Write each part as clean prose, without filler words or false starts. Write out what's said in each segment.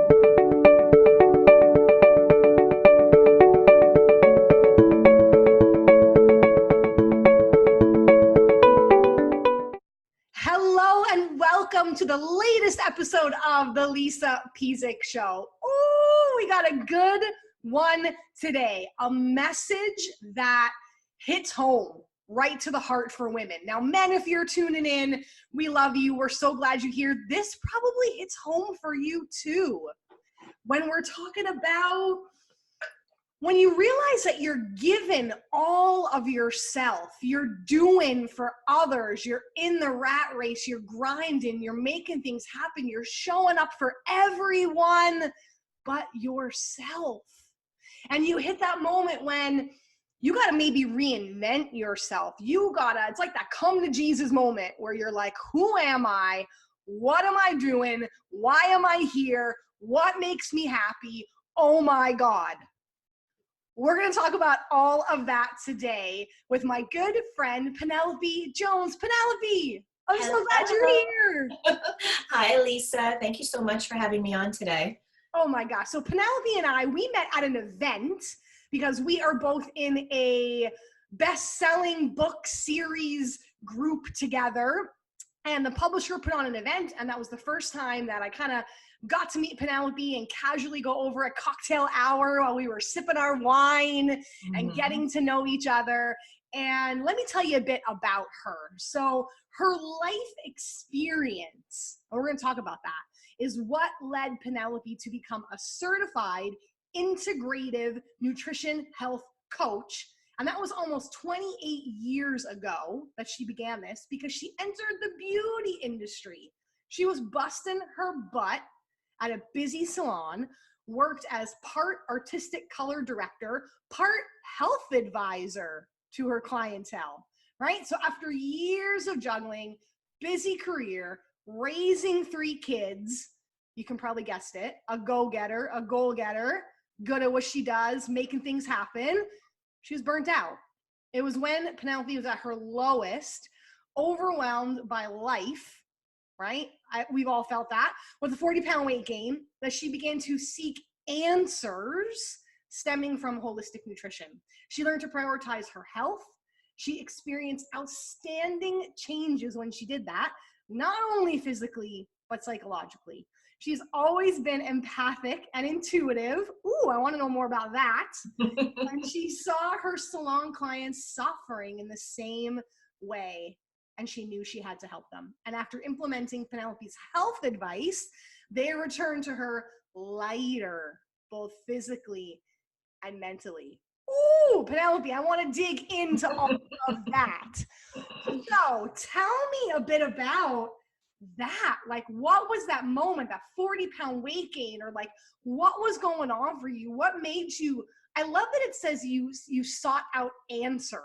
Hello and welcome to the latest episode of the Lisa Pezik Show. Ooh, we got a good one today. A message that hits home right to the heart for women. Now, men, if you're tuning in, we love you. We're so glad you're here. This probably hits home for you too. When we're talking about when you realize that you're giving all of yourself, you're doing for others, you're in the rat race, you're grinding, you're making things happen, you're showing up for everyone but yourself. And you hit that moment when you got to maybe reinvent yourself. It's like that come to Jesus moment where you're like, who am I? What am I doing? Why am I here? What makes me happy? Oh my God. We're going to talk about all of that today with my good friend, Penelope Jones. Penelope, I'm so glad you're here. Hi, Lisa. Thank you so much for having me on today. Oh my gosh. So Penelope and I, we met at an event because we are both in a best-selling book series group together. And the publisher put on an event, and that was the first time that I kind of got to meet Penelope and casually go over a cocktail hour while we were sipping our wine and getting to know each other. And let me tell you a bit about her. So her life experience, and we're going to talk about that, is what led Penelope to become a certified integrative nutrition health coach. And that was almost 28 years ago that she began this because she entered the beauty industry. She was busting her butt at a busy salon, worked as part artistic color director, part health advisor to her clientele, right? So after years of juggling, busy career, raising 3 kids, you can probably guess it, a go-getter, a goal-getter, good at what she does, making things happen, she was burnt out. It was when Penelope was at her lowest, overwhelmed by life, right? We've all felt that, with a 40-pound weight gain, that she began to seek answers stemming from holistic nutrition. She learned to prioritize her health. She experienced outstanding changes when she did that, not only physically, but psychologically. She's always been empathic and intuitive. Ooh, I want to know more about that. And she saw her salon clients suffering in the same way, and she knew she had to help them. And after implementing Penelope's health advice, they returned to her lighter, both physically and mentally. Ooh, Penelope, I want to dig into all of that. So tell me a bit about that. Like, what was that moment, that 40-pound weight gain, or like, what was going on for you? What made you, I love that it says you sought out answers.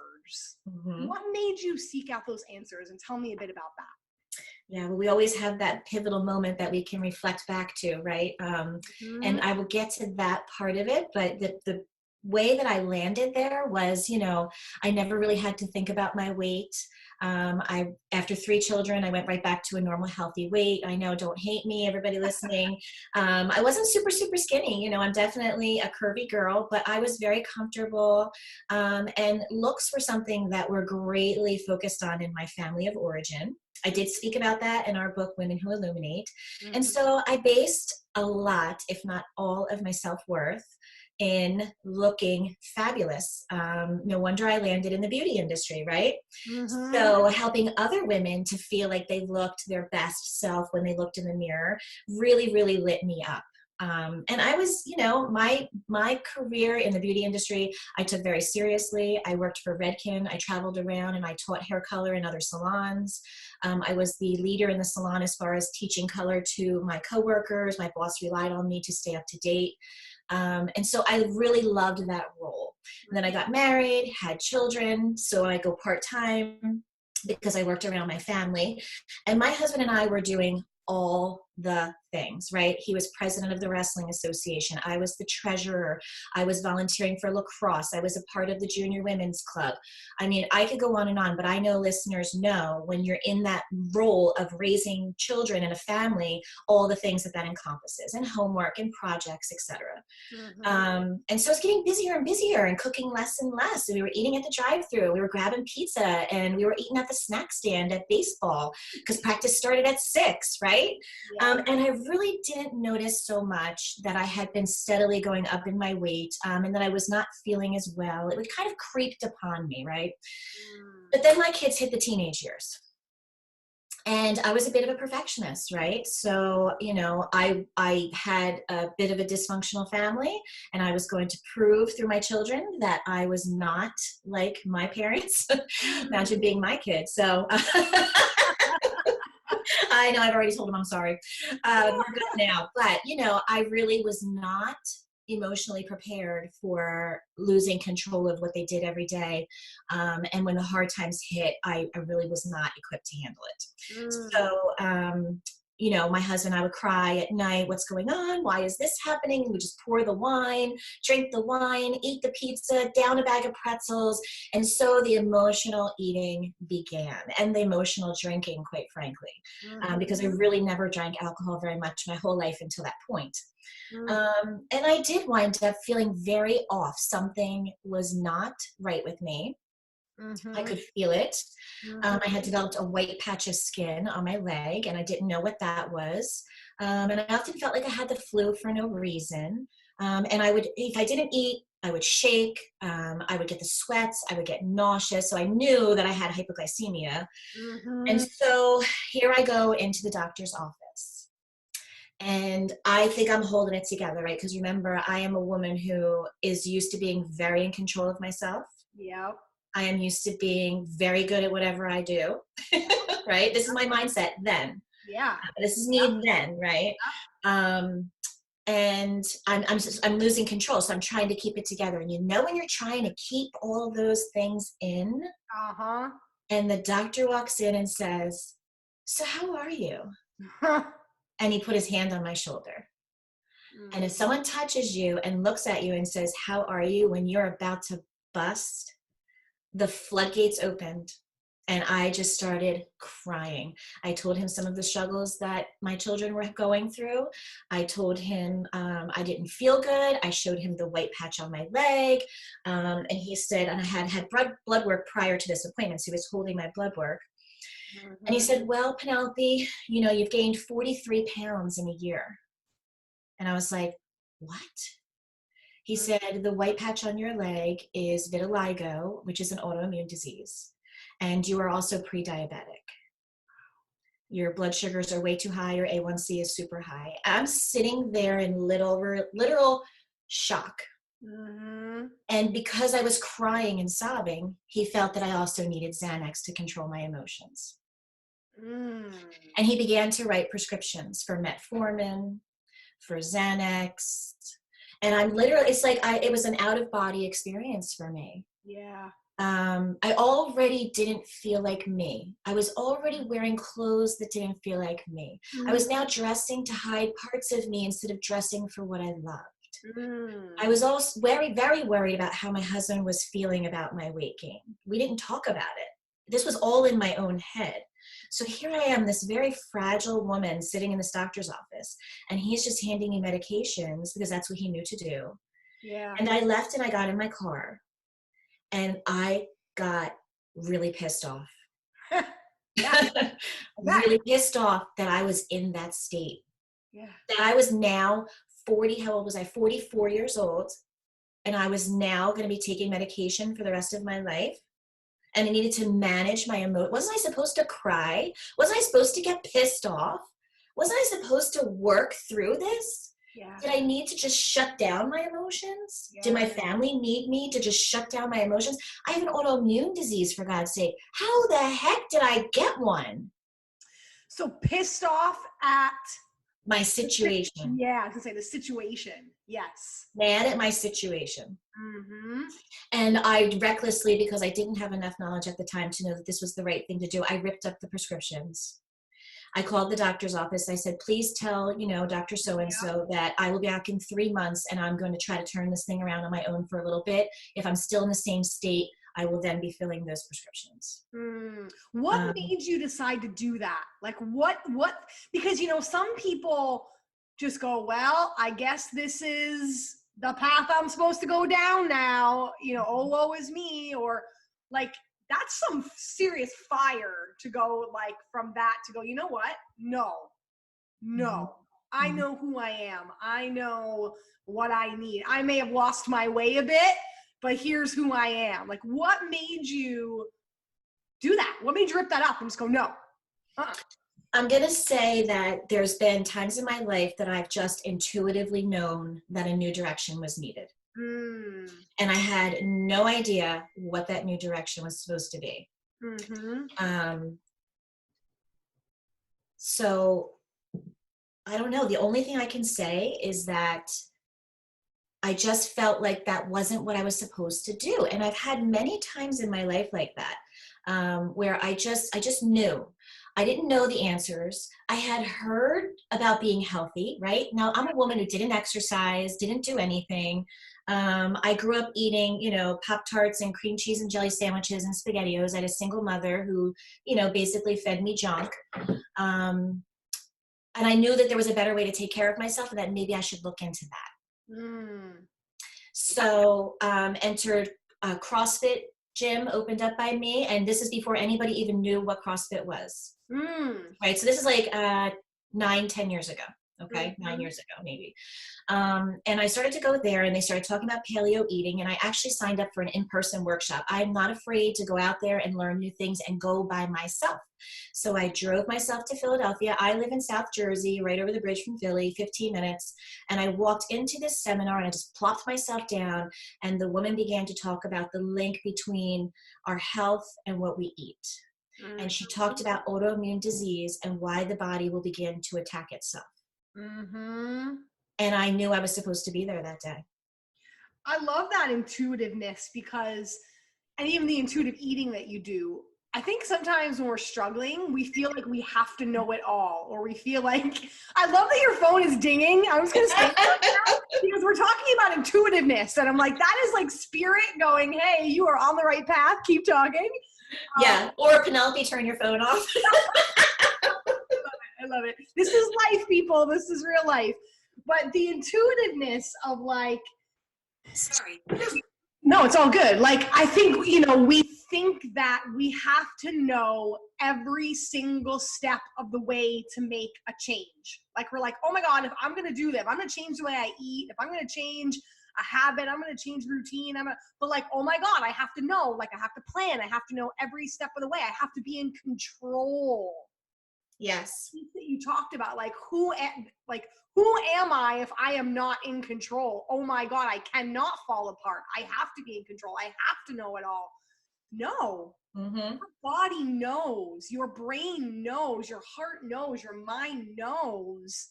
What made you seek out those answers? And tell me a bit about that. Yeah, well, we always have that pivotal moment that we can reflect back to, right? And I will get to that part of it, but the way that I landed there was, I never really had to think about my weight. After 3 children, I went right back to a normal healthy weight. I know, don't hate me, everybody listening. I wasn't super, super skinny. I'm definitely a curvy girl, but I was very comfortable. And looks were something that we're greatly focused on in my family of origin. I did speak about that in our book, Women Who Illuminate. And so I based a lot, if not all, of my self-worth in looking fabulous. No wonder I landed in the beauty industry, right? So helping other women to feel like they looked their best self when they looked in the mirror really, really lit me up. And I was, my career in the beauty industry, I took very seriously. I worked for Redken. I traveled around and I taught hair color in other salons. I was the leader in the salon as far as teaching color to my coworkers. My boss relied on me to stay up to date. And so I really loved that role. And then I got married, had children, so I go part-time because I worked around my family. And my husband and I were doing all the things, right? He was president of the Wrestling Association. I was the treasurer. I was volunteering for lacrosse. I was a part of the junior women's club. I mean, I could go on, but I know listeners know when you're in that role of raising children and a family, all the things that encompasses, and homework and projects, etc. And so it's getting busier and busier and cooking less and less. So we were eating at the drive-thru, we were grabbing pizza, and we were eating at the snack stand at baseball because practice started at 6, right? Yeah. And I really didn't notice so much that I had been steadily going up in my weight, and that I was not feeling as well. It would kind of creeped upon me, right? But then my kids hit the teenage years. And I was a bit of a perfectionist, right? So, you know, I had a bit of a dysfunctional family, and I was going to prove through my children that I was not like my parents. Imagine being my kid. So I know I've already told them I'm sorry. We're good now. But, you know, I really was not emotionally prepared for losing control of what they did every day. And when the hard times hit, I really was not equipped to handle it. So, you know, my husband and I would cry at night, what's going on? Why is this happening? And we just pour the wine, drink the wine, eat the pizza, down a bag of pretzels. And so the emotional eating began, and the emotional drinking, quite frankly, because I really never drank alcohol very much my whole life until that point. And I did wind up feeling very off. Something was not right with me. I could feel it. I had developed a white patch of skin on my leg, and I didn't know what that was. And I often felt like I had the flu for no reason. And I would, if I didn't eat, I would shake. I would get the sweats. I would get nauseous. So I knew that I had hypoglycemia. And so here I go into the doctor's office. And I think I'm holding it together, right? Because remember, I am a woman who is used to being very in control of myself. Yep. I am used to being very good at whatever I do, right? This is my mindset then. Yeah. This is me then, right? And I'm losing control, so I'm trying to keep it together. And you know when you're trying to keep all those things in, and the doctor walks in and says, "So how are you?" And he put his hand on my shoulder. And if someone touches you and looks at you and says, "How are you?" when you're about to bust, the floodgates opened, and I just started crying. I told him some of the struggles that my children were going through. I told him I didn't feel good. I showed him the white patch on my leg. And he said, and I had blood work prior to this appointment, so he was holding my blood work. And he said, "Well, Penelope, you know, you've gained 43 pounds in a year." And I was like, "What?" He said, "The white patch on your leg is vitiligo, which is an autoimmune disease. And you are also pre-diabetic. Your blood sugars are way too high. Your A1C is super high." I'm sitting there in literal shock. And because I was crying and sobbing, he felt that I also needed Xanax to control my emotions. And he began to write prescriptions for metformin, for Xanax. And I'm literally, it's like it was an out-of-body experience for me. Yeah. I already didn't feel like me. I was already wearing clothes that didn't feel like me. I was now dressing to hide parts of me instead of dressing for what I loved. I was also very, very worried about how my husband was feeling about my weight gain. We didn't talk about it. This was all in my own head. So here I am, this very fragile woman sitting in this doctor's office, and he's just handing me medications because that's what he knew to do. Yeah. And I left and I got in my car, and I got really pissed off. Really pissed off that I was in that state. Yeah. That I was now 40, how old was I? 44 years old. And I was now going to be taking medication for the rest of my life. And I needed to manage my emotions. Wasn't I supposed to cry? Wasn't I supposed to get pissed off? Wasn't I supposed to work through this? Yeah. Did I need to just shut down my emotions? Yeah. Did my family need me to just shut down my emotions? I have an autoimmune disease, for God's sake. How the heck did I get one? So pissed off at my situation. Yeah, I was gonna say the situation. Yes. Mad at my situation. And I recklessly, because I didn't have enough knowledge at the time to know that this was the right thing to do, I ripped up the prescriptions. I called the doctor's office. I said, please tell, Dr. So-and-so that I will be back in 3 months and I'm going to try to turn this thing around on my own for a little bit. If I'm still in the same state, I will then be filling those prescriptions. What made you decide to do that? Like what, because, some people just go, well, I guess this is the path I'm supposed to go down now, oh, woe is me, or like, that's some serious fire to go like from that to go, you know what? No, I know who I am. I know what I need. I may have lost my way a bit, but here's who I am. Like, what made you do that? What made you rip that up and just go, no? I'm going to say that there's been times in my life that I've just intuitively known that a new direction was needed. And I had no idea what that new direction was supposed to be. So I don't know. The only thing I can say is that I just felt like that wasn't what I was supposed to do. And I've had many times in my life like that, where I just knew. I didn't know the answers. I had heard about being healthy, right? Now, I'm a woman who didn't exercise, didn't do anything. I grew up eating, Pop-Tarts and cream cheese and jelly sandwiches and SpaghettiOs. I had a single mother who, basically fed me junk. And I knew that there was a better way to take care of myself and that maybe I should look into that. So entered a CrossFit gym opened up by me, and this is before anybody even knew what CrossFit was. Right, so this is like 9-10 years ago. Okay, 9 years ago maybe. And I started to go there, and they started talking about paleo eating, and I actually signed up for an in-person workshop. I'm not afraid to go out there and learn new things and go by myself. So I drove myself to Philadelphia. I live in South Jersey, right over the bridge from Philly, 15 minutes. And I walked into this seminar and I just plopped myself down, and the woman began to talk about the link between our health and what we eat. And she talked about autoimmune disease and why the body will begin to attack itself. And I knew I was supposed to be there that day. I love that intuitiveness because, and even the intuitive eating that you do, I think sometimes when we're struggling, we feel like we have to know it all, or we feel like, I love that your phone is dinging. I was going to say that because we're talking about intuitiveness, and I'm like, that is like spirit going, hey, you are on the right path. Keep talking. Yeah. Or Penelope, turn your phone off. I love it. This is life, people. This is real life. But the intuitiveness of like, sorry. No, it's all good. Like, I think, we think that we have to know every single step of the way to make a change. Like, we're like, oh my God, if I'm going to do that, if I'm going to change the way I eat, if I'm going to change a habit, I'm going to change routine. But like, oh my God, I have to know, like, I have to plan. I have to know every step of the way. I have to be in control. Yes. That you talked about, like, who am I if I am not in control? Oh my God, I cannot fall apart. I have to be in control. I have to know it all. No. Your body knows, your brain knows, your heart knows, your mind knows.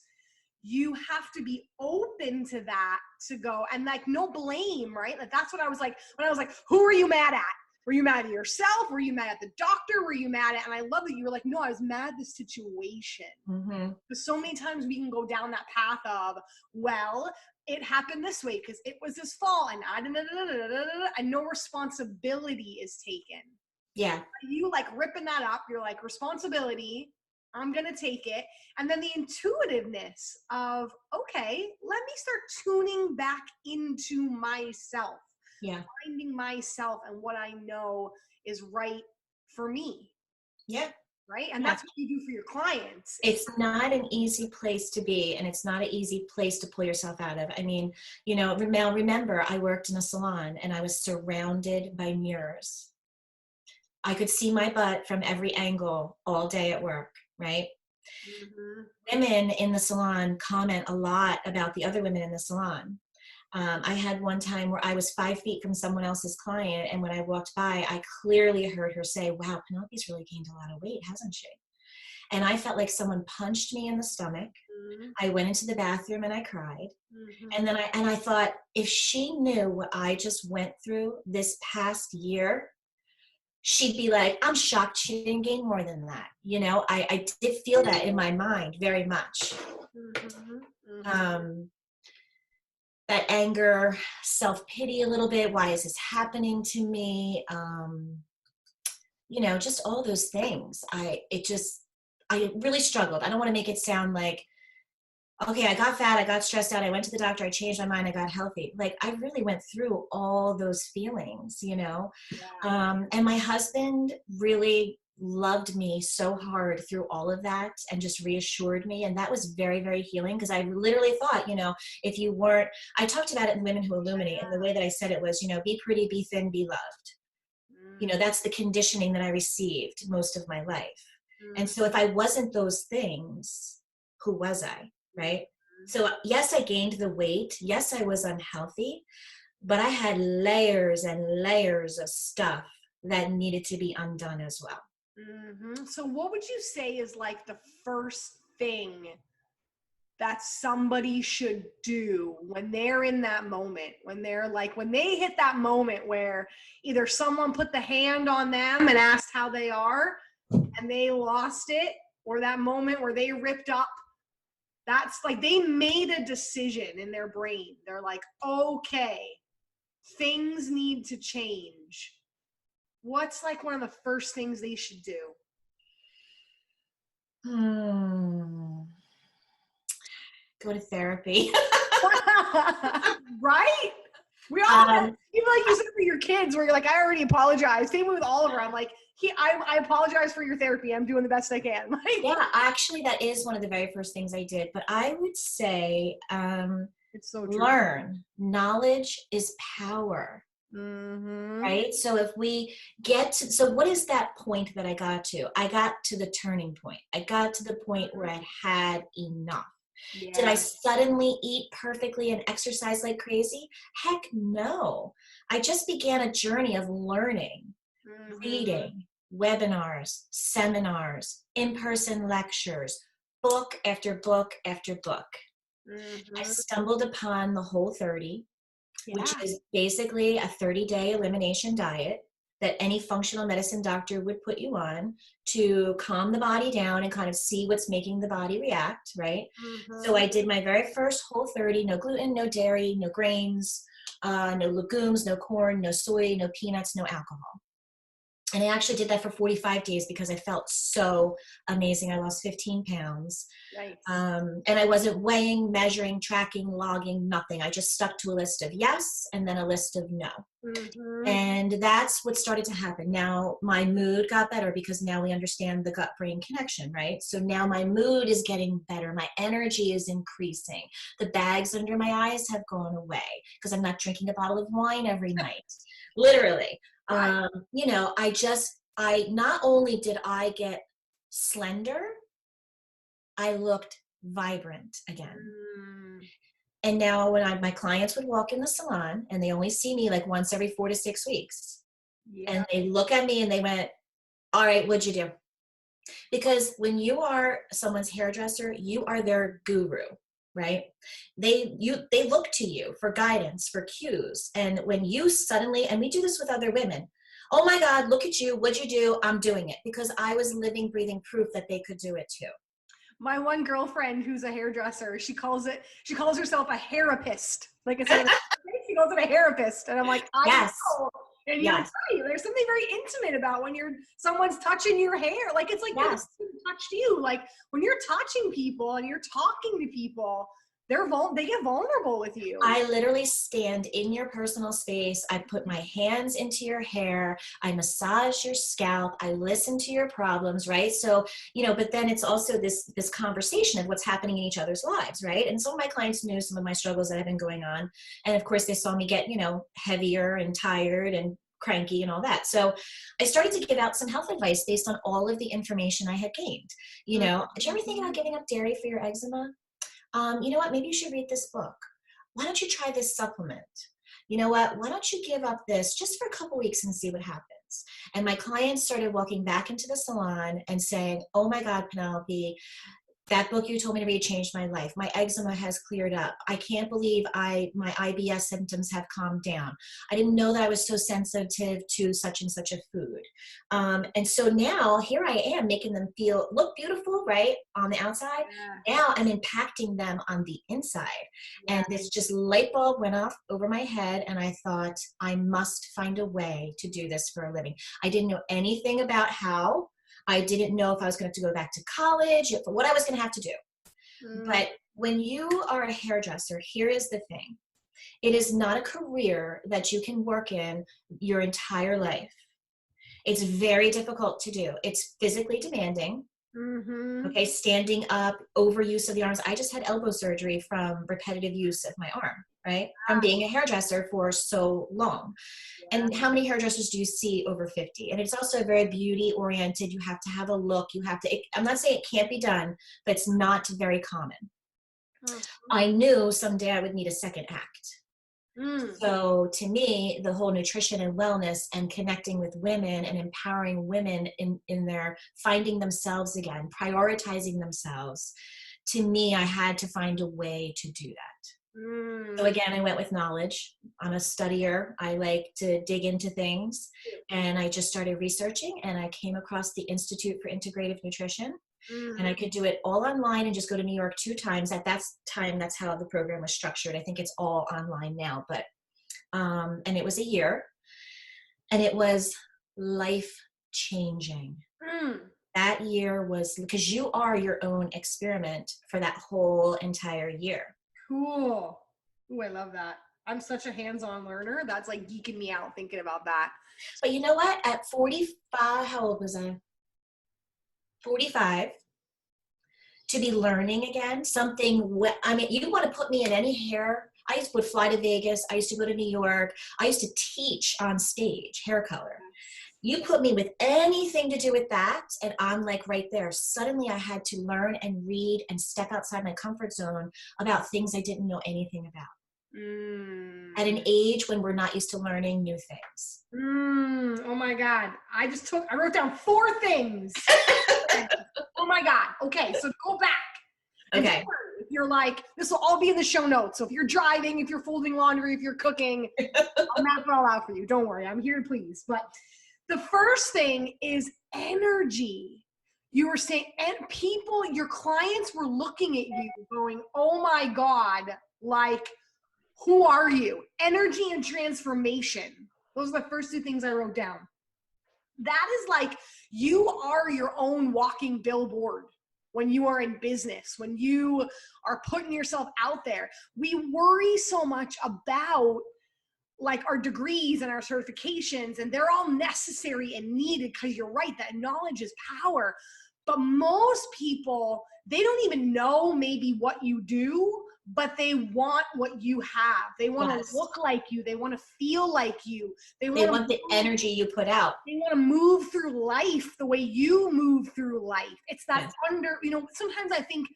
You have to be open to that, to go, and like, no blame, right? Like, that's what I was like, when I was like, who are you mad at? Were you mad at yourself? Were you mad at the doctor? Were you mad at, and I love that you were like, no, I was mad at the situation. Because so many times we can go down that path of, well, it happened this way because it was this fall, and no responsibility is taken. Yeah. You like ripping that up. You're like, responsibility, I'm going to take it. And then the intuitiveness of, okay, let me start tuning back into myself. Yeah. Finding myself and what I know is right for me. Yeah. Right. And that's what you do for your clients. It's not an easy place to be, and it's not an easy place to pull yourself out of. I mean, now remember, I worked in a salon and I was surrounded by mirrors. I could see my butt from every angle all day at work, right? Women in the salon comment a lot about the other women in the salon. I had one time where I was 5 feet from someone else's client, and when I walked by, I clearly heard her say, wow, Penelope's really gained a lot of weight, hasn't she? And I felt like someone punched me in the stomach. I went into the bathroom and I cried. And then I thought, if she knew what I just went through this past year, she'd be like, I'm shocked she didn't gain more than that. You know, I did feel that in my mind very much. That anger, self-pity a little bit. Why is this happening to me? You know, just all those things. I really struggled. I don't want to make it sound like, okay, I got fat, I got stressed out, I went to the doctor, I changed my mind, I got healthy. Like, I really went through all those feelings, you know? Yeah. And my husband really loved me so hard through all of that and just reassured me. And that was very, very healing, because I literally thought, you know, if you weren't, I talked about it in Women Who Illuminate, and the way that I said it was, you know, be pretty, be thin, be loved. You know, that's the conditioning that I received most of my life. And so if I wasn't those things, who was I? Right? So yes, I gained the weight. Yes, I was unhealthy, but I had layers and layers of stuff that needed to be undone as well. So what would you say is like the first thing that somebody should do when they're in that moment, when they're like, when they hit that moment where either someone put the hand on them and asked how they are and they lost it, or that moment where they ripped up? That's like, they made a decision in their brain. They're like, okay, things need to change. What's like one of the first things they should do? Go to therapy. Right? We all have, even like you said for your kids, where you're like, I already apologized. Same with Oliver. I'm like, I apologize for your therapy. I'm doing the best I can. Like, yeah, actually, that is one of the very first things I did. But I would say, it's so true. learn. Knowledge is power. Right? So if we get to, so what is that point that I got to? I got to the turning point. I got to the point where I had enough. Yeah. Did I suddenly eat perfectly and exercise like crazy? Heck no. I just began a journey of learning, reading, webinars, seminars, in-person lectures, book after book after book. I stumbled upon the Whole30, which is basically a 30-day elimination diet that any functional medicine doctor would put you on to calm the body down and kind of see what's making the body react, right? So I did my very first Whole30, no gluten, no dairy, no grains, no legumes, no corn, no soy, no peanuts, no alcohol. And I actually did that for 45 days because I felt so amazing. I lost 15 pounds. Nice. And I wasn't weighing, measuring, tracking, logging, nothing. I just stuck to a list of yes and then a list of no. And that's what started to happen. Now my mood got better because now we understand the gut-brain connection, right? So now my mood is getting better. My energy is increasing. The bags under my eyes have gone away because I'm not drinking a bottle of wine every night. Literally. You know, I not only did I get slender, I looked vibrant again. And now when my clients would walk in the salon and they only see me like once every 4 to 6 weeks, and they look at me and they went, all right, what'd you do? Because when you are someone's hairdresser, you are their guru, right? They look to you for guidance, for cues. And when you suddenly, and we do this with other women, oh my God, look at you, what'd you do? I'm doing it. Because I was living, breathing proof that they could do it too. My one girlfriend who's a hairdresser, she calls herself a hairapist. Like I said, she calls it a hairapist. And I'm like, I know. And you're right. There's something very intimate about when someone's touching your hair. Like, it's like they touched you. Like, when you're touching people and you're talking to people, they get vulnerable with you. I literally stand in your personal space. I put my hands into your hair. I massage your scalp. I listen to your problems, right? So, you know, but then it's also this conversation of what's happening in each other's lives, right? And some of my clients knew some of my struggles that have been going on. And of course, they saw me get, you know, heavier and tired and cranky and all that. So I started to give out some health advice based on all of the information I had gained. You know, did you ever think about giving up dairy for your eczema? You know what, maybe you should read this book. Why don't you try this supplement? You know what, why don't you give up this just for a couple weeks and see what happens? And my clients started walking back into the salon and saying, oh my God, Penelope, That book you told me to read changed my life. My eczema has cleared up. I can't believe my IBS symptoms have calmed down. I didn't know that I was so sensitive to such and such a food. And so now here I am making them look beautiful, right? On the outside. Yeah. Now I'm impacting them on the inside. Yeah. And this just light bulb went off over my head. And I thought, I must find a way to do this for a living. I didn't know anything about how. I didn't know if I was going to go back to college, what I was going to have to do. But when you are a hairdresser, here is the thing. It is not a career that you can work in your entire life. It's very difficult to do. It's physically demanding. Okay, standing up, overuse of the arms. I just had elbow surgery from repetitive use of my arm, right? From being a hairdresser for so long. And how many hairdressers do you see over 50? And it's also very beauty oriented. You have to have a look. I'm not saying it can't be done, but it's not very common. I knew someday I would need a second act. So to me, the whole nutrition and wellness and connecting with women and empowering women in their finding themselves again, prioritizing themselves, to me, I had to find a way to do that. So again, I went with knowledge. I'm a studier. I like to dig into things. And I just started researching, and I came across the Institute for Integrative Nutrition. And I could do it all online and just go to New York 2 times. At that time, that's how the program was structured. I think it's all online now, but, and it was a year, and it was life-changing. That year was, because you are your own experiment for that whole entire year. Cool. Ooh, I love that. I'm such a hands-on learner. That's like geeking me out thinking about that. But you know what? At 45, how old was I? 45, to be learning again, something, I mean, you want to put me in any hair. I would fly to Vegas. I used to go to New York. I used to teach on stage, hair color. You put me with anything to do with that, and I'm like right there. Suddenly I had to learn and read and step outside my comfort zone about things I didn't know anything about. At an age when we're not used to learning new things. Oh my God. I wrote down 4 things. Oh my God. Okay. So go back. Okay. If you're like, this will all be in the show notes. So if you're driving, if you're folding laundry, if you're cooking, I'll map it all out for you. Don't worry. I'm here to please. But the first thing is energy. You were saying, and people, your clients were looking at you going, oh my God, like, who are you? Energy and transformation. Those are the first 2 things I wrote down. That is like, you are your own walking billboard when you are in business, when you are putting yourself out there. We worry so much about like our degrees and our certifications, and they're all necessary and needed because you're right, that knowledge is power. But most people, they don't even know maybe what you do, but they want what you have. They want to look like you. They want to feel like you. They want the energy you put out. They want to move through life the way you move through life. It's that sometimes I think,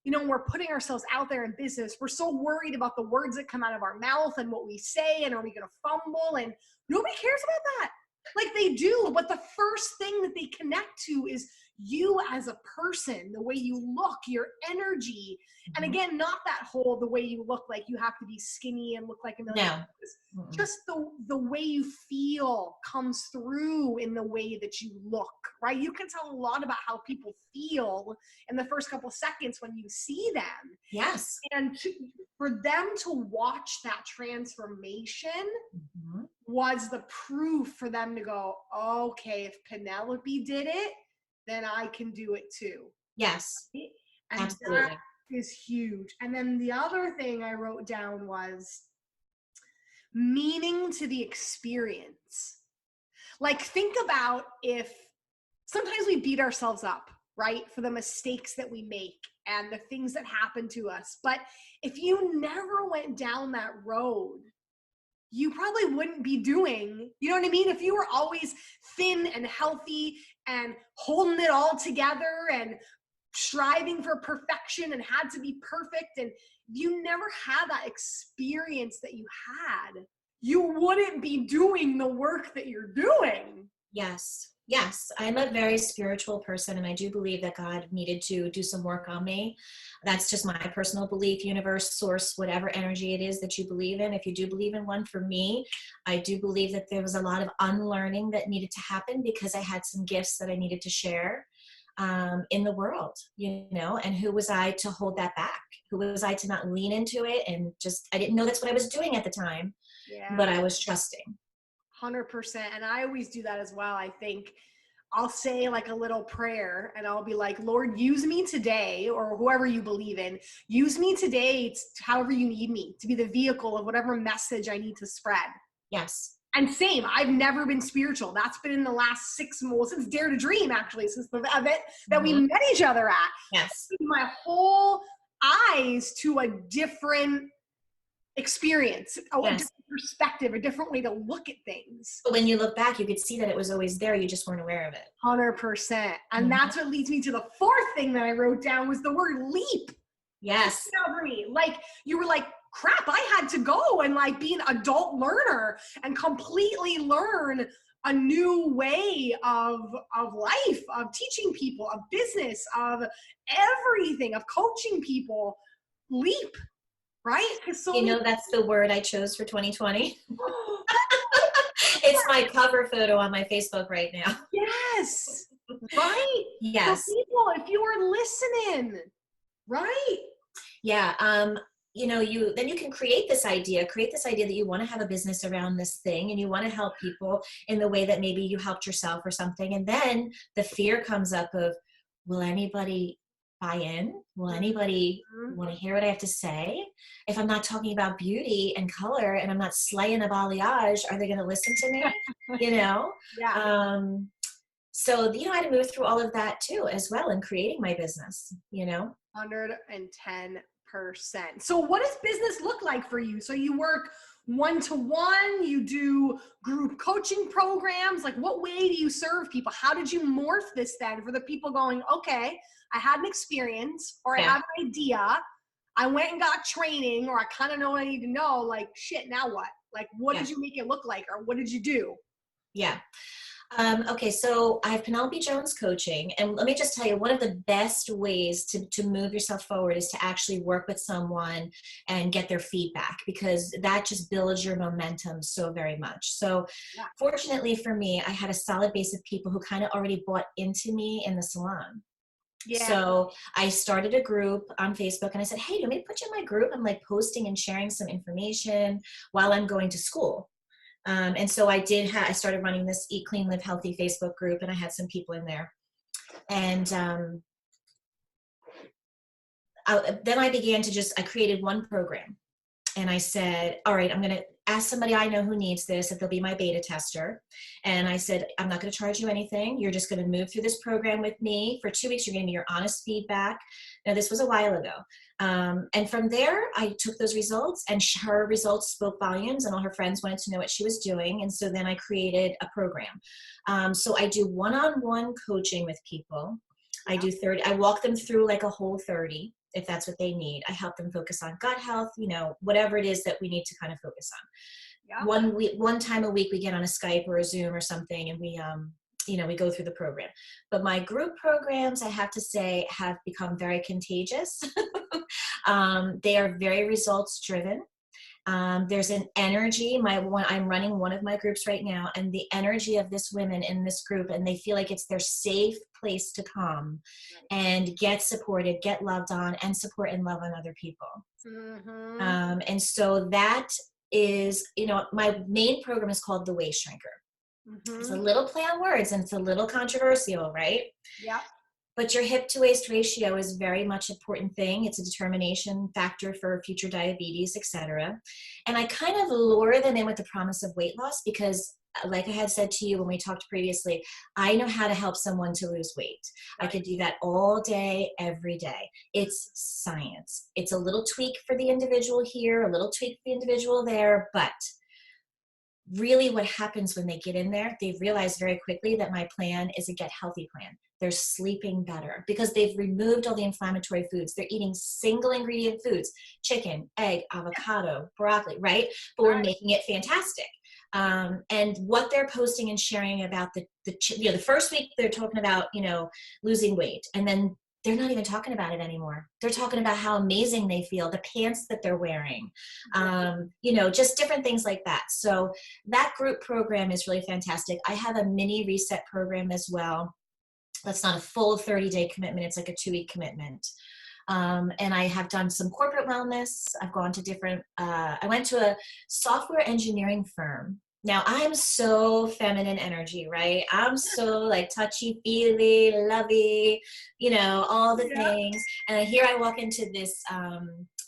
when we're putting ourselves out there in business, we're so worried about the words that come out of our mouth and what we say, and are we going to fumble? And nobody cares about that. Like they do, but the first thing that they connect to is you as a person, the way you look, your energy. And again, not that whole, the way you look like you have to be skinny and look like a million. Just the way you feel comes through in the way that you look, right? You can tell a lot about how people feel in the first couple seconds when you see them. Yes. And for them to watch that transformation was the proof for them to go, okay, if Penelope did it, then I can do it too. Yes. And absolutely. That is huge. And then the other thing I wrote down was meaning to the experience. Like, think about if sometimes we beat ourselves up, right, for the mistakes that we make and the things that happen to us. But if you never went down that road, you probably wouldn't be doing, you know what I mean? If you were always thin and healthy and holding it all together and striving for perfection and had to be perfect, and you never had that experience that you had, you wouldn't be doing the work that you're doing. Yes. Yes, I'm a very spiritual person, and I do believe that God needed to do some work on me. That's just my personal belief, universe, source, whatever energy it is that you believe in. If you do believe in one, for me, I do believe that there was a lot of unlearning that needed to happen because I had some gifts that I needed to share in the world, and who was I to hold that back? Who was I to not lean into it? And just, I didn't know that's what I was doing at the time, but I was trusting. 100%. And I always do that as well. I think I'll say like a little prayer and I'll be like, Lord, use me today, or whoever you believe in, use me today, however you need me, to be the vehicle of whatever message I need to spread. Yes. And same, I've never been spiritual. That's been in the last 6 months, since Dare to Dream, actually, since the event that we met each other at. Yes. My whole eyes to a different experience, a different perspective, a different way to look at things. But when you look back, you could see that it was always there. You just weren't aware of it. 100%. And that's what leads me to the fourth thing that I wrote down was the word leap. Yes. Discovery. Like, you were like, crap, I had to go and like be an adult learner and completely learn a new way of life, of teaching people, of business, of everything, of coaching people. Leap. Right? So that's the word I chose for 2020. It's my cover photo on my Facebook right now. Yes. Right? Yes. So people, if you are listening, right? Yeah. Then you can create this idea that you want to have a business around this thing and you want to help people in the way that maybe you helped yourself or something. And then the fear comes up of, will anybody buy in? Will anybody want to hear what I have to say? If I'm not talking about beauty and color and I'm not slaying a balayage, are they going to listen to me? Yeah. So, I had to move through all of that too, as well, in creating my business, 110%. So what does business look like for you? So you work one-to-one, you do group coaching programs. Like, what way do you serve people? How did you morph this then for the people going, okay, I had an experience, or I have an idea, I went and got training, or I kind of know what I need to know, like, shit, now what? Like, what did you make it look like, or what did you do? Yeah. Okay, so I have Penelope Jones coaching, and let me just tell you, one of the best ways to move yourself forward is to actually work with someone and get their feedback, because that just builds your momentum so very much. So fortunately for me, I had a solid base of people who kind of already bought into me in the salon. Yeah. So I started a group on Facebook and I said, hey, do you want me to put you in my group? I'm like posting and sharing some information while I'm going to school. And so I started running this Eat Clean, Live Healthy Facebook group, and I had some people in there. And then I began to I created one program. And I said, all right, I'm going to ask somebody I know who needs this, if they'll be my beta tester. And I said, I'm not going to charge you anything. You're just going to move through this program with me for 2 weeks. You're going to give me your honest feedback. Now, this was a while ago. And from there, I took those results, and her results spoke volumes, and all her friends wanted to know what she was doing. And so then I created a program. So I do one-on-one coaching with people. I do 30. I walk them through like a whole 30. If that's what they need. I help them focus on gut health, whatever it is that we need to kind of focus on. Yeah. One time a week we get on a Skype or a Zoom or something, and we go through the program. But my group programs, I have to say, have become very contagious. They are very results driven. There's an energy. I'm running one of my groups right now, and the energy of this women in this group, and they feel like it's their safe place to come and get supported, get loved on, and support and love on other people. Mm-hmm. And so that is, my main program is called the Waist Shrinker. Mm-hmm. It's a little play on words, and it's a little controversial, right? Yeah. But your hip to waist ratio is very much an important thing. It's a determination factor for future diabetes, etc. And I kind of lure them in with the promise of weight loss because, like I had said to you when we talked previously, I know how to help someone to lose weight. Right. I could do that all day, every day. It's science. It's a little tweak for the individual here, a little tweak for the individual there, but really what happens when they get in there, they realize very quickly that my plan is a get healthy plan. They're sleeping better because they've removed all the inflammatory foods. They're eating single ingredient foods, chicken, egg, avocado, broccoli, right? But we're making it fantastic. And what they're posting and sharing about the first week they're talking about, losing weight. And then they're not even talking about it anymore. They're talking about how amazing they feel, the pants that they're wearing, just different things like that. So that group program is really fantastic. I have a mini reset program as well. That's not a full 30-day commitment. It's like a 2-week commitment. And I have done some corporate wellness. I've gone to I went to a software engineering firm. Now I'm so feminine energy, right? I'm so like touchy feely, lovey, all the things. And here I walk into this,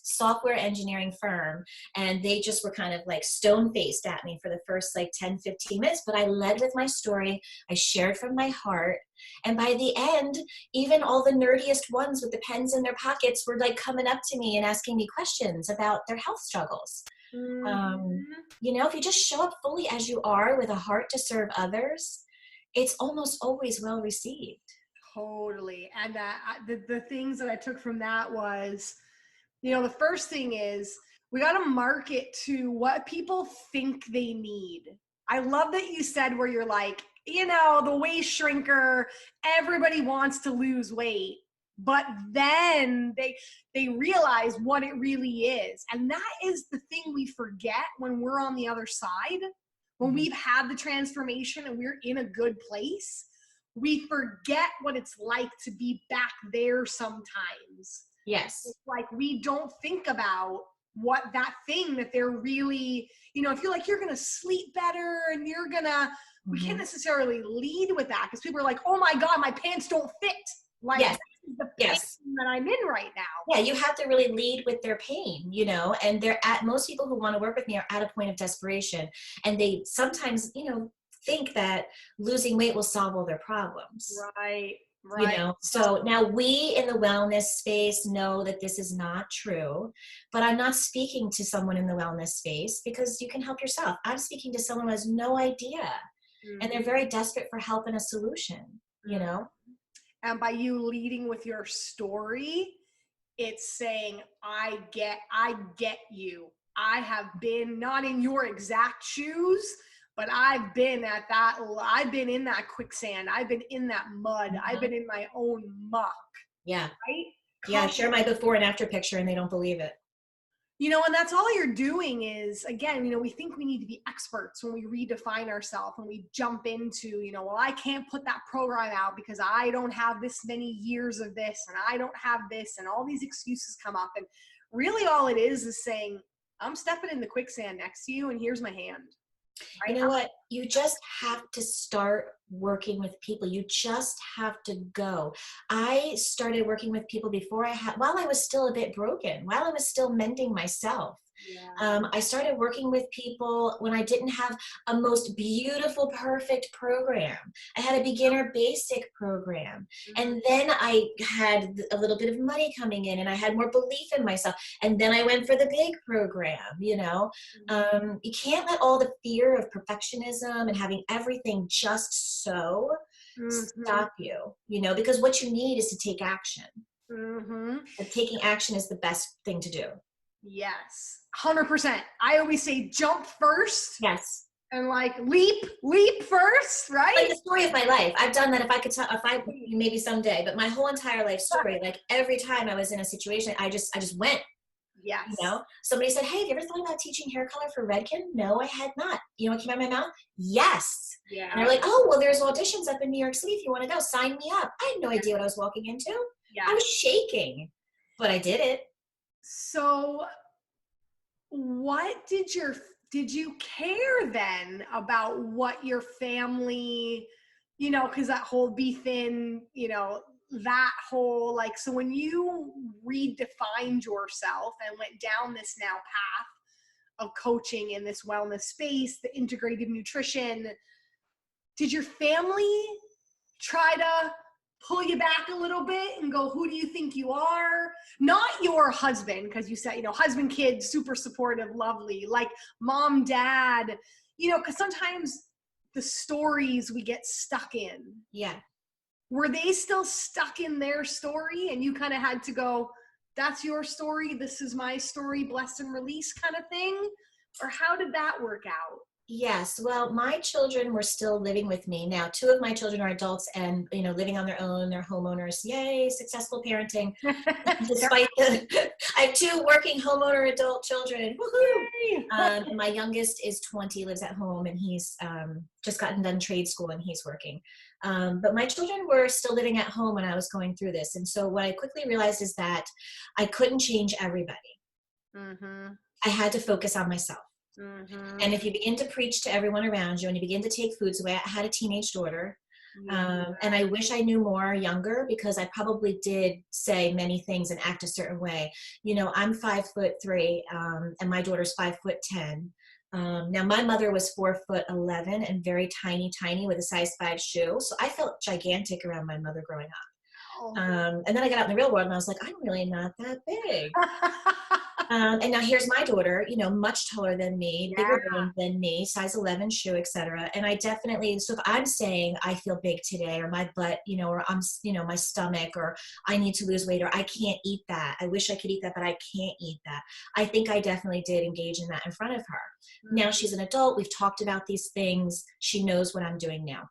software engineering firm, and they just were kind of like stone-faced at me for the first like 10-15 minutes, but I led with my story. I shared from my heart. And by the end, even all the nerdiest ones with the pens in their pockets were like coming up to me and asking me questions about their health struggles. If you just show up fully as you are with a heart to serve others, it's almost always well received. Totally. And the things that I took from that was, the first thing is we got to market to what people think they need. I love that you said where you're like, the waist shrinker, everybody wants to lose weight, but then they realize what it really is. And that is the thing we forget when we're on the other side, when we've had the transformation and we're in a good place. We forget what it's like to be back there sometimes. Yes. It's like we don't think about what that thing that they're really, if you're like, you're going to sleep better and you're going to, we can't necessarily lead with that because people are like, oh my God, my pants don't fit. Like, yes. The pain that I'm in right now. Yeah, you have to really lead with their pain, and most people who want to work with me are at a point of desperation. And they sometimes, think that losing weight will solve all their problems. Right. So now we in the wellness space know that this is not true, but I'm not speaking to someone in the wellness space because you can help yourself. I'm speaking to someone who has no idea and they're very desperate for help and a solution, And by you leading with your story, it's saying, I get you. I have been not in your exact shoes, but I've been in that quicksand. I've been in that mud. I've been in my own muck. Yeah. Right? Yeah. I share my before and after picture and they don't believe it. And that's all you're doing is, again, we think we need to be experts when we redefine ourselves, when we jump into, well, I can't put that program out because I don't have this many years of this and I don't have this, and all these excuses come up. And really all it is saying, I'm stepping in the quicksand next to you and here's my hand. Right? You know what? You just have to start working with people. You just have to go. I started working with people while I was still a bit broken, while I was still mending myself. Yeah. I started working with people when I didn't have a most beautiful, perfect program. I had a beginner basic program. And then I had a little bit of money coming in and I had more belief in myself. And then I went for the big program, You can't let all the fear of perfectionism and having everything just so stop you, because what you need is to take action. And taking action is the best thing to do. Yes, 100%. I always say jump first. Yes. And like leap first, right? Like the story of my life. I've done that. Maybe someday, but my whole entire life story, like every time I was in a situation, I just went. Yes. Somebody said, hey, have you ever thought about teaching hair color for Redken? No, I had not. What came out of my mouth? Yes. Yeah. And they're like, oh, well, there's auditions up in New York City if you want to go. Sign me up. I had no idea what I was walking into. Yeah. I was shaking, but I did it. So what did you care then about what your family, because that whole be thin, that whole, like, so when you redefined yourself and went down this now path of coaching in this wellness space, the integrative nutrition, did your family try to pull you back a little bit and go, who do you think you are? Not your husband, because you said, husband, kids, super supportive, lovely, like mom, dad, because sometimes the stories we get stuck in. Yeah. Were they still stuck in their story and you kind of had to go, that's your story, this is my story, bless and release kind of thing? Or how did that work out? Yes. Well, my children were still living with me. Now, two of my children are adults and, living on their own. They're homeowners. Yay, successful parenting. Despite I have two working homeowner adult children. Woohoo! Yay! And my youngest is 20, lives at home, and he's just gotten done trade school and he's working. But my children were still living at home when I was going through this. And so what I quickly realized is that I couldn't change everybody. Mm-hmm. I had to focus on myself. Mm-hmm. And if you begin to preach to everyone around you and you begin to take foods away, I had a teenage daughter. And I wish I knew more younger, because I probably did say many things and act a certain way. I'm 5'3", and my daughter's 5'10". Now my mother was 4'11" and very tiny with a size 5 shoe. So I felt gigantic around my mother growing up. And then I got out in the real world and I was like, I'm really not that big. And now here's my daughter, much taller than me, bigger bones than me, size 11 shoe, etc. And I definitely, so if I'm saying I feel big today, or my butt, or I'm, my stomach, or I need to lose weight, or I can't eat that. I wish I could eat that, but I can't eat that. I think I definitely did engage in that in front of her. Now she's an adult. We've talked about these things. She knows what I'm doing now.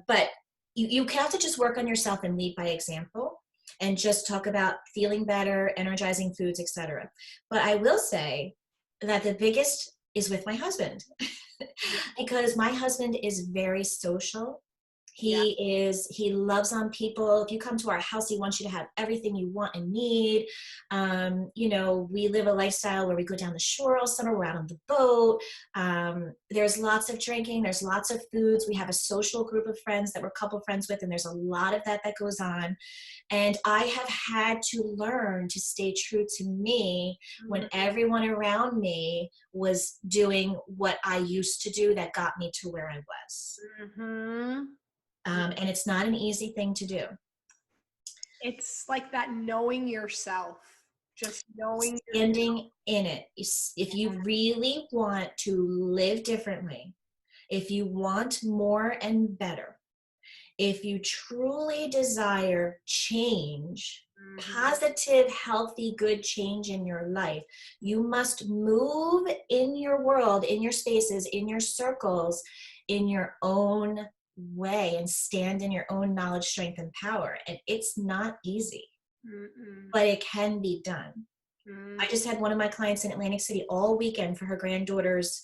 But you have to just work on yourself and lead by example. And just talk about feeling better, energizing foods, etc. But I will say that the biggest is with my husband, because my husband is very social. He loves on people. If you come to our house, he wants you to have everything you want and need. We live a lifestyle where we go down the shore all summer, we're out on the boat. There's lots of drinking, there's lots of foods. We have a social group of friends that we're couple friends with, and there's a lot of that goes on. And I have had to learn to stay true to me when everyone around me was doing what I used to do that got me to where I was. And it's not an easy thing to do. It's like that knowing yourself, just knowing. Standing in it. If you really want to live differently, if you want more and better, if you truly desire change, positive, healthy, good change in your life, you must move in your world, in your spaces, in your circles, in your own way, and stand in your own knowledge, strength, and power. And it's not easy, but it can be done. I just had one of my clients in Atlantic City all weekend for her granddaughter's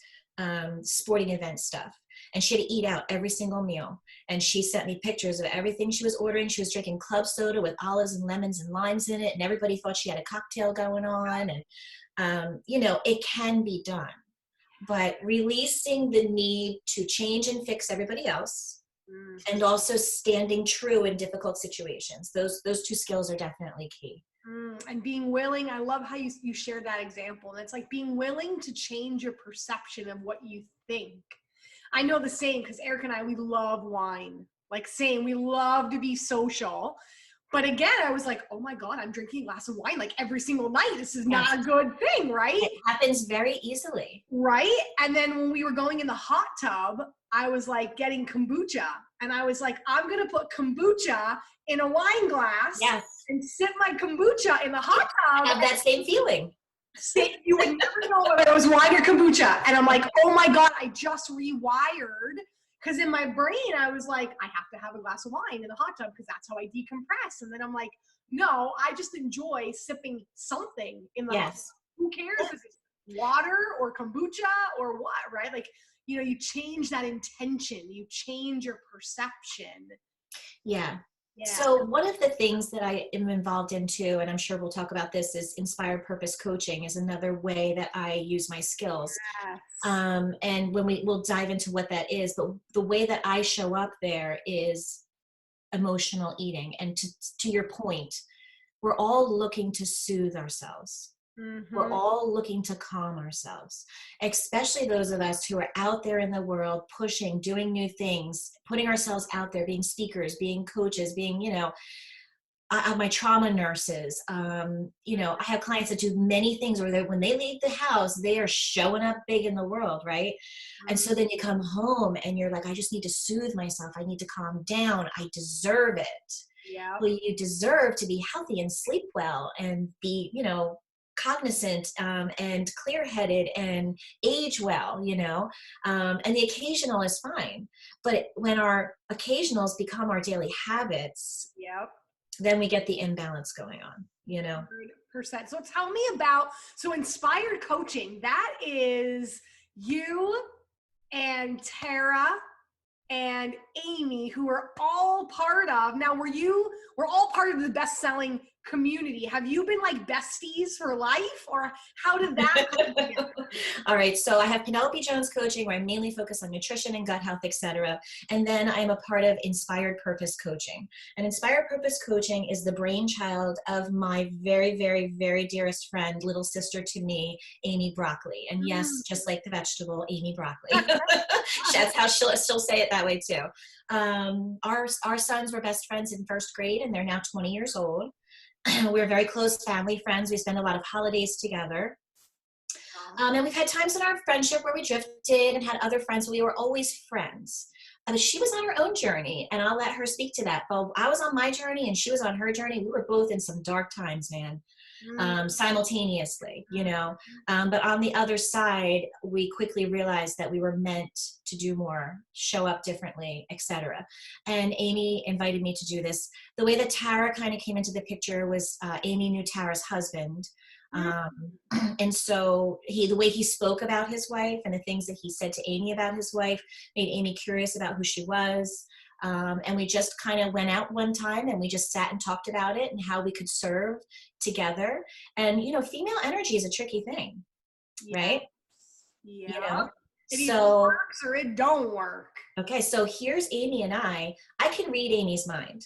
sporting event stuff. And she had to eat out every single meal. And she sent me pictures of everything she was ordering. She was drinking club soda with olives and lemons and limes in it. And everybody thought she had a cocktail going on. And, it can be done. But releasing the need to change and fix everybody else, and also standing true in difficult situations. Those two skills are definitely key. And being willing, I love how you shared that example. And it's like being willing to change your perception of what you think. I know the same, because Eric and I, we love wine. Like saying we love to be social. But again, I was like, oh my God, I'm drinking a glass of wine like every single night. This is not a good thing, right? It happens very easily. Right? And then when we were going in the hot tub, I was like getting kombucha. And I was like, I'm going to put kombucha in a wine glass and sip my kombucha in the hot tub. I have that same feeling. You would never know whether it was wine or kombucha. And I'm like, oh my God, I just rewired. Because in my brain, I was like, I have to have a glass of wine in the hot tub because that's how I decompress. And then I'm like, no, I just enjoy sipping something in the hot tub. Who cares if it's water or kombucha or what, right? Like, you change that intention. You change your perception. Yeah. So one of the things that I am involved in too, and I'm sure we'll talk about this, is inspired purpose coaching is another way that I use my skills. And when we'll dive into what that is, but the way that I show up there is emotional eating. And to your point, we're all looking to soothe ourselves. We're all looking to calm ourselves, especially those of us who are out there in the world, pushing, doing new things, putting ourselves out there, being speakers, being coaches, being, I have my trauma nurses. I have clients that do many things where when they leave the house, they are showing up big in the world, right? And so then you come home and you're like, I just need to soothe myself. I need to calm down. I deserve it. Well, you deserve to be healthy and sleep well and be, cognizant and clear-headed and age well, and the occasional is fine. But when our occasionals become our daily habits, Yep. then we get the imbalance going on, 100%. So tell me about, so inspired coaching, that is you and Tara and Amy, who are all part of, now we're all part of the best-selling community. Have you been like besties for life, or how did that come together? All right. So I have Penelope Jones Coaching, where I mainly focus on nutrition and gut health, etc. And then I'm a part of Inspired Purpose Coaching. And Inspired Purpose Coaching is the brainchild of my very, very, very dearest friend, little sister to me, Amy Broccoli. And yes, just like the vegetable, Amy Broccoli. That's how she'll say it that way too. Our sons were best friends in first grade, and they're now 20 years old. We're very close family friends. We spend a lot of holidays together. And we've had times in our friendship where we drifted and had other friends. We were always friends. But she was on her own journey, and I'll let her speak to that. But I was on my journey, and she was on her journey. We were both in some dark times, man, simultaneously, But on the other side, we quickly realized that we were meant to do more, show up differently, etc. And Amy invited me to do this. The way that Tara kind of came into the picture was Amy knew Tara's husband. And so the way he spoke about his wife and the things that he said to Amy about his wife made Amy curious about who she was. And we just kind of went out one time and we just sat and talked about it and how we could serve together. And, female energy is a tricky thing, right? Yeah. It so either works or it don't work. Okay. So here's Amy and I can read Amy's mind.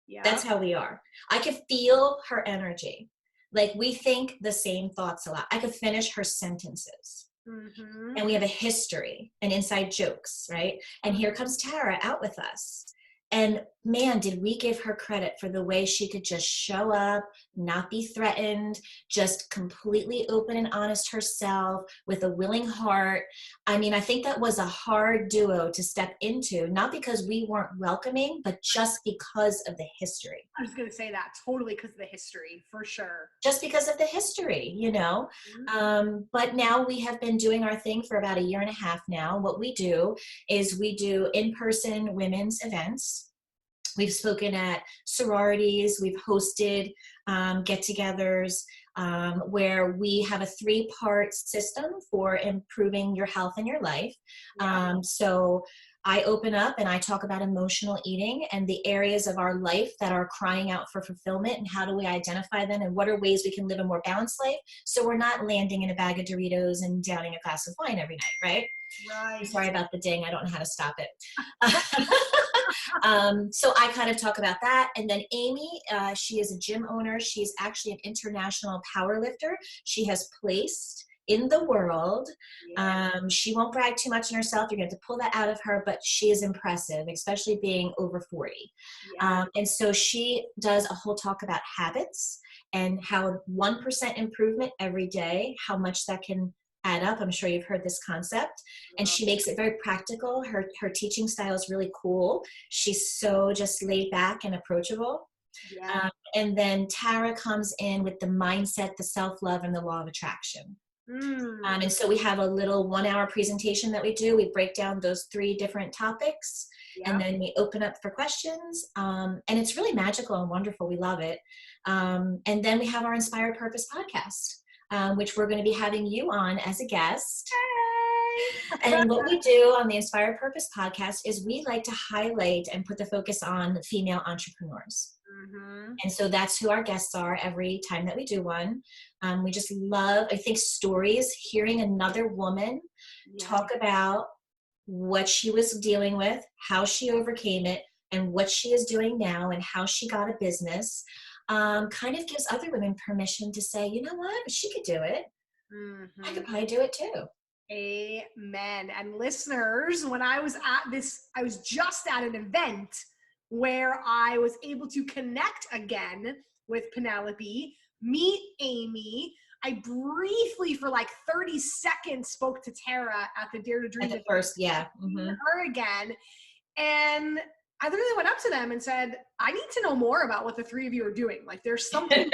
Yeah. That's how we are. I can feel her energy. Like, we think the same thoughts a lot. I could finish her sentences. Mm-hmm. And we have a history and inside jokes, right? And here comes Tara out with us. And man, did we give her credit for the way she could just show up, not be threatened, just completely open and honest herself with a willing heart. I mean, I think that was a hard duo to step into, not because we weren't welcoming, but just because of the history. I was going to say that, totally because of the history, for sure. Just because of the history, Mm-hmm. But now we have been doing our thing for about 1.5 years now. What we do is we do in-person women's events. We've spoken at sororities. We've hosted get-togethers where we have a 3-part system for improving your health and your life. Yeah. So I open up and I talk about emotional eating and the areas of our life that are crying out for fulfillment, and how do we identify them, and what are ways we can live a more balanced life so we're not landing in a bag of Doritos and downing a glass of wine every night, right? Right. Sorry about the ding. I don't know how to stop it. So I kind of talk about that. And then Amy, she is a gym owner. She's actually an international power lifter. She has placed in the world. Yeah. She won't brag too much on herself. You're going to have to pull that out of her, but she is impressive, especially being over 40. Yeah. And so she does a whole talk about habits and how 1% improvement every day, how much that can add up. I'm sure you've heard this concept. And she makes it very practical. Her teaching style is really cool. She's so just laid back and approachable. Yeah. And then Tara comes in with the mindset, the self-love, and the law of attraction. And so we have a little 1-hour presentation that we do. We break down those 3 different topics, and then we open up for questions. And it's really magical and wonderful. We love it. And then we have our Inspired Purpose podcast, which we're going to be having you on as a guest. Hey. And what we do on the Inspired Purpose podcast is we like to highlight and put the focus on female entrepreneurs. Mm-hmm. And so that's who our guests are every time that we do one. We just love, I think, stories, hearing another woman talk about what she was dealing with, how she overcame it, and what she is doing now, and how she got a business. Kind of gives other women permission to say, you know what, she could do it. Mm-hmm. I could probably do it too. Amen. And listeners, when I was at this, I was just at an event where I was able to connect again with Penelope, meet Amy. I briefly, for like 30 seconds, spoke to Tara at the Dare to Dream. At the first, yeah. Mm-hmm. Her again. And I literally went up to them and said, I need to know more about what the three of you are doing. Like, there's something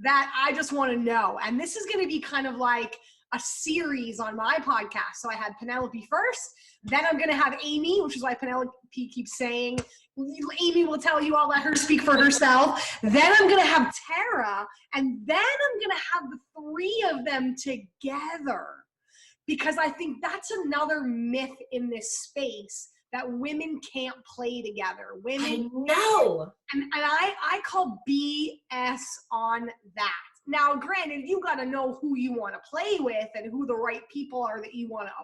that I just want to know. And this is going to be kind of like a series on my podcast. So I had Penelope first, then I'm going to have Amy, which is why Penelope keeps saying, Amy will tell you, I'll let her speak for herself. Then I'm going to have Tara, and then I'm going to have the three of them together. Because I think that's another myth in this space, that women can't play together. Women, I know. And I call BS on that. Now, granted, you got to know who you want to play with and who the right people are that you want to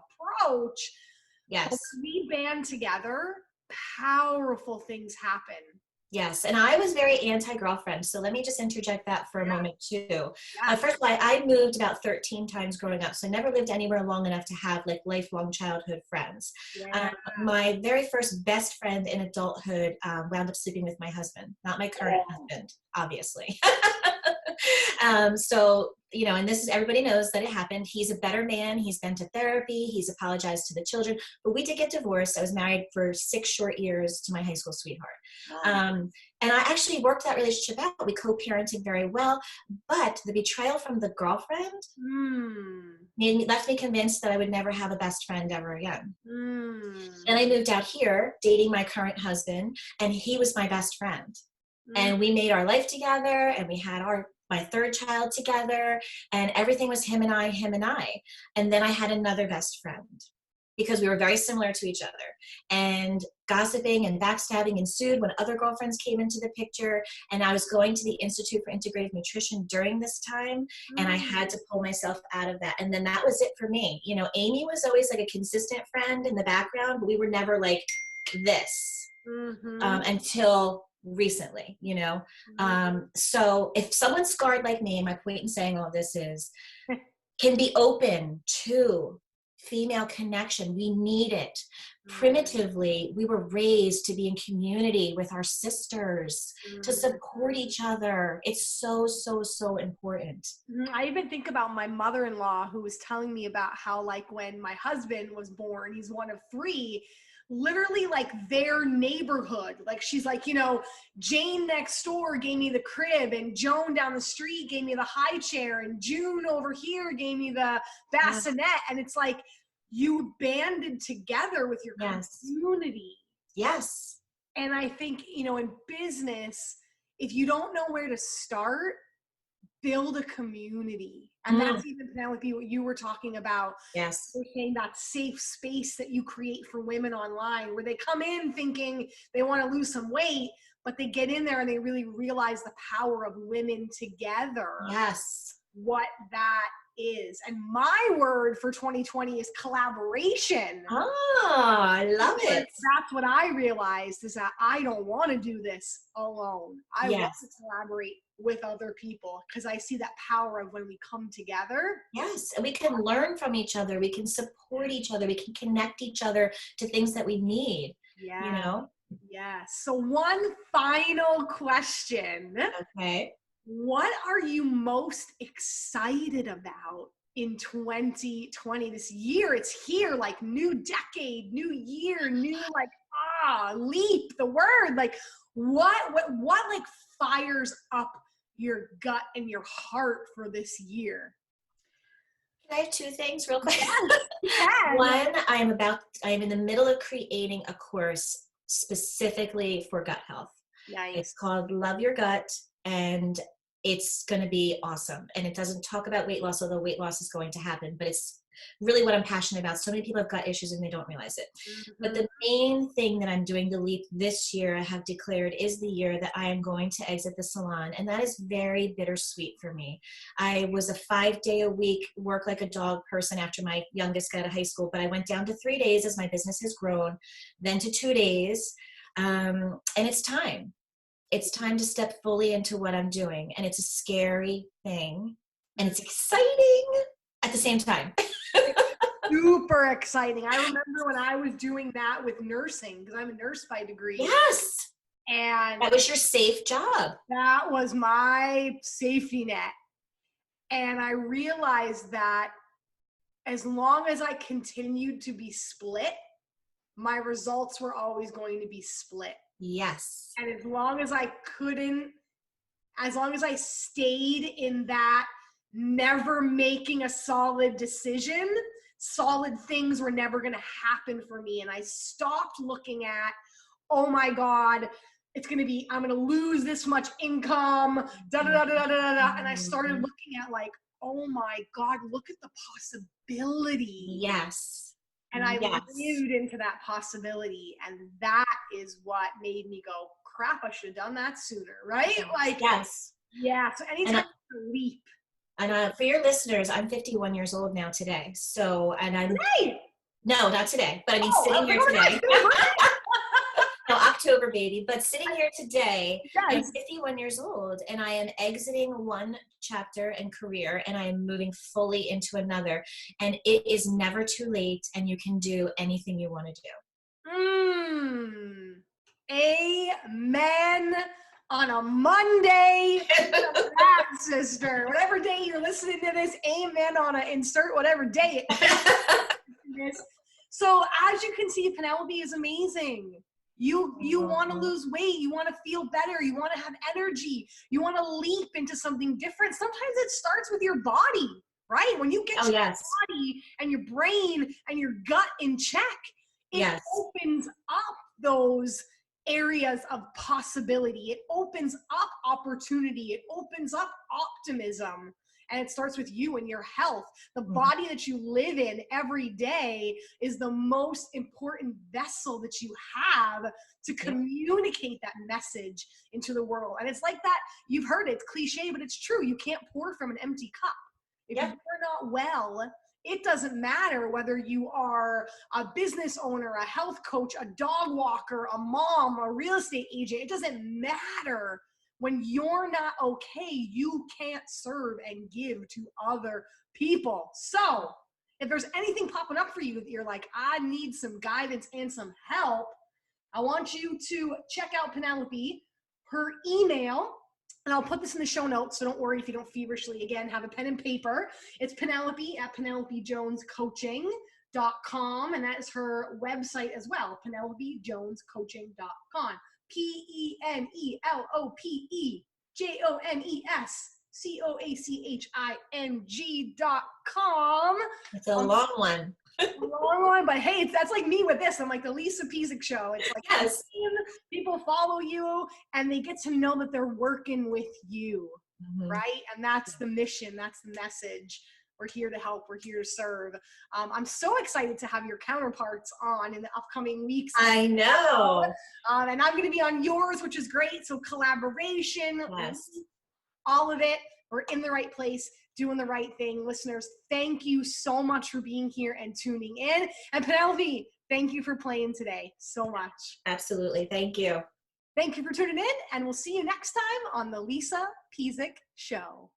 approach. Yes. But when we band together, powerful things happen. Yes, and I was very anti-girlfriend, so let me just interject that for a moment too. First of all, I moved about 13 times growing up, so I never lived anywhere long enough to have like lifelong childhood friends. My very first best friend in adulthood wound up sleeping with my husband, not my current husband, obviously. So, you know, and this is, everybody knows that it happened. He's a better man. He's been to therapy. He's apologized to the children, but we did get divorced. I was married for 6 short years to my high school sweetheart. And I actually worked that relationship out. We co-parented very well, but the betrayal from the girlfriend left me convinced that I would never have a best friend ever again. And I moved out here dating my current husband, and he was my best friend. And we made our life together, and we had my third child together, and everything was him and I. And then I had another best friend because we were very similar to each other. And gossiping and backstabbing ensued when other girlfriends came into the picture. And I was going to the Institute for Integrative Nutrition during this time, and I had to pull myself out of that. And then that was it for me. You know, Amy was always like a consistent friend in the background, but we were never like this until recently, you know. So if someone's scarred like me, my point in saying all this is, can be open to female connection. We need it. Primitively, we were raised to be in community with our sisters, to support each other. It's so, so, so important. I even think about my mother-in-law, who was telling me about how, like, when my husband was born, he's one of 3, literally like their neighborhood. Like, she's like, you know, Jane next door gave me the crib, and Joan down the street gave me the high chair, and June over here gave me the bassinet. And it's like, you banded together with your community. Yes. And I think, you know, in business, if you don't know where to start, build a community. And that's even, Penelope, what you were talking about. Yes. We're saying that safe space that you create for women online, where they come in thinking they want to lose some weight, but they get in there and they really realize the power of women together. Yes. What that is. And my word for 2020 is collaboration. Oh, I love it. That's what I realized, is that I don't want to do this alone. I want to collaborate with other people, because I see that power of when we come together. Yes, and we can learn from each other. We can support each other. We can connect each other to things that we need. Yeah. You know? Yes. So one final question. Okay. What are you most excited about in 2020? This year, it's here, like, new decade, new year, new, like, leap, the word. Like, what like fires up your gut and your heart for this year? Can I have 2 things real quick? Yes. One, I am in the middle of creating a course specifically for gut health. Nice. It's called Love Your Gut, and it's going to be awesome. And it doesn't talk about weight loss, although weight loss is going to happen, but it's really what I'm passionate about. So many people have gut issues and they don't realize it. But the main thing that I'm doing the leap this year, I have declared, is the year that I am going to exit the salon. And that is very bittersweet for me. I was a 5-day-a-week work like a dog person after my youngest got out of high school, but I went down to 3 days as my business has grown, then to 2 days. And it's time. It's time to step fully into what I'm doing. And it's a scary thing. And it's exciting at the same time. Super exciting. I remember when I was doing that with nursing, because I'm a nurse by degree. Yes. And that was your safe job. That was my safety net. And I realized that as long as I continued to be split, my results were always going to be split. Yes. And as long as I stayed in that never making a solid decision, solid things were never going to happen for me. And I stopped looking at, oh my God, I'm going to lose this much income, da da da da da da da. And I started looking at like, oh my God, look at the possibility. Yes. And I lived into that possibility. And that is what made me go, crap, I should have done that sooner, right? Like, yes. Yeah. So anytime you leap. And for your listeners, I'm 51 years old now today. So, and I'm today? No, not today, but I mean sitting here today. No, October, baby. But sitting here today, I'm 51 years old, and I am exiting one chapter and career, and I am moving fully into another. And it is never too late, and you can do anything you want to do. Amen. On a Monday, sister. Whatever day you're listening to this, amen on a insert whatever day it is. So as you can see, Penelope is amazing. You want to lose weight. You want to feel better. You want to have energy. You want to leap into something different. Sometimes it starts with your body, right? When you get your body and your brain and your gut in check, it opens up those areas of possibility. It opens up opportunity. It opens up optimism. And it starts with you and your health. The body that you live in every day is the most important vessel that you have to communicate that message into the world. And it's like that, you've heard it, it's cliche, but it's true. You can't pour from an empty cup. If you're not well, it doesn't matter whether you are a business owner, a health coach, a dog walker, a mom, a real estate agent. It doesn't matter. When you're not okay, you can't serve and give to other people. So if there's anything popping up for you that you're like, I need some guidance and some help, I want you to check out Penelope, her email, and I'll put this in the show notes, so don't worry if you don't feverishly, again, have a pen and paper. It's Penelope at PenelopeJonesCoaching.com, and that is her website as well, PenelopeJonesCoaching.com. PenelopeJonesCoaching.com. It's a long one. Long one, but hey, that's like me with this. I'm like the Lisa Pezik show. It's like people follow you and they get to know that they're working with you, right? And that's the mission. That's the message. We're here to help. We're here to serve. I'm so excited to have your counterparts on in the upcoming weeks. I know. And I'm going to be on yours, which is great. So collaboration, all of it. We're in the right place, doing the right thing. Listeners, thank you so much for being here and tuning in. And Penelope, thank you for playing today so much. Absolutely. Thank you. Thank you for tuning in, and we'll see you next time on the Lisa Pezik Show.